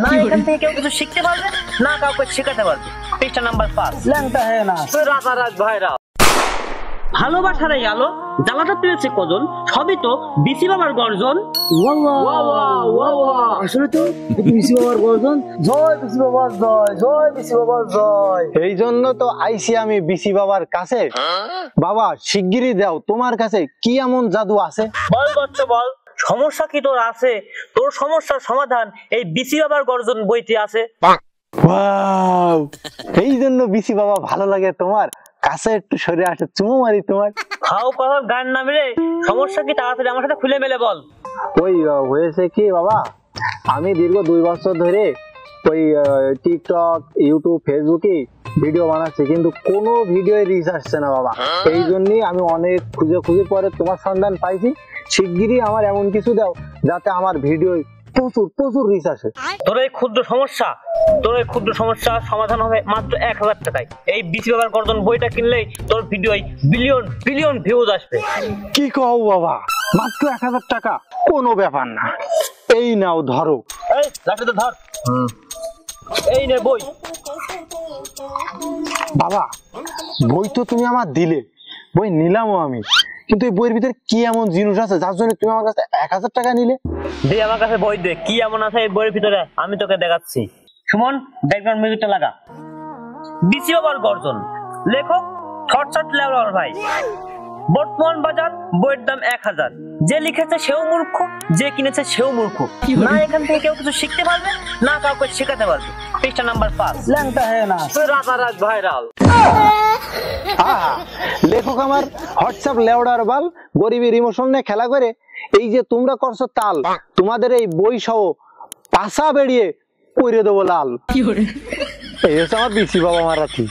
না এখান থেকে কেউ কিছু শিখতে পারবে না কাউকে শেখাতে পারবে। পৃষ্ঠা নাম্বার 5। ল্যাংটা হ্যাঁ না রাতারাত ভাইরা ভালোবাসার এই আলো জ্বালাতে পেরেছে কজন, সবই তো বিসি বাবার গর্জন। আসলে তো বিসি বাবার গর্জন। জয় বিসি বাবার জয়, জয় বিসি বাবার জয়। এই জন্য তো আইসি আমি বিসি বাবার কাছে। বাবা শিগগিরই দাও, তোমার কাছে কি এমন জাদু আছে? বল বাচ্চা বল, সমস্যা কি তোর আছে? তোর সমস্যার সমাধান এই বিসি বাবার গর্জন বইতে আছে। ওয়াও, এই জন্য বিসি বাবা ভালো লাগে তোমার? কাছে একটু সরে আসে চুমো মারি তোমার। খাও কথার গান না মেরে সমস্যা কি তাড়াতাড়ি আমার সাথে খুলে মেলে বল। ওই হয়েছে কি বাবা, আমি দীর্ঘ 2 বছর ধরে ওই টিকটক, ইউটিউব, ফেসবুকে ভিডিও বানাচ্ছি, কিন্তু কোনো ভিডিও রিচ আসছে না বাবা। এই জন্যই আমি অনেক খুঁজে খুঁজে পরে তোমার সন্ধান পাইছি। শিগগিরই আমার এমন কিছু দাও যাতে আমার ভিডিও প্রচুর প্রচুর রিচ আসে। তোর এই ক্ষুদ্র সমস্যা সমাধান হবে মাত্র 1000 টাকায়। এই বিসি বাবার গর্জন বইটা কিনলেই তোর ভিডিও বিলিয়ন বিলিয়ন ভিউজ আসবে। কি কও বাবা, মাত্র 1000 টাকা? কোনো ব্যাপার না, এই নাও ধরো। এই লাঠিটা ধর, এই নে বই। বাবা বই তো তুমি আমার দিলে, বই নিলামও আমি, কিন্তু এই বইয়ের ভিতরে কি এমন জিনিস আছে যার জন্য তুমি আমার কাছে 1000 টাকা নিলে? দে আমার কাছে বই দে, কি এমন আছে এই বইয়ের ভিতরে আমি তোকে দেখাচ্ছি। সুমন ব্যাকগ্রাউন্ড মিউজিকটা লাগা। বিসি বাবার গর্জন, লেখক থটসট লেওয়ার ভাই। বর্তমান বাজার বইয়ের দাম 1000। যে লিখেছে সেও মূর্খ, যে কিনেছে সেও মূর্খ। না এখান থেকে কেউ কিছু শিখতে পারবে না কাউকে শেখাতে পারবে। পৃষ্ঠা নাম্বার 5। ল্যাংটা হ্যাঁ না রাতারাত ভাইরাল। লেখক আমার হোয়াটসঅ্যাপ লেওড়ার বাল, গরিবের ইমোশন নিয়ে খেলা করে। এই যে তোমরা করছো তাল, তোমাদের এই বই সহ পাশা বেরিয়ে করে দেবো লাল। এই হচ্ছে আমার বিসি বাবা মারাতি।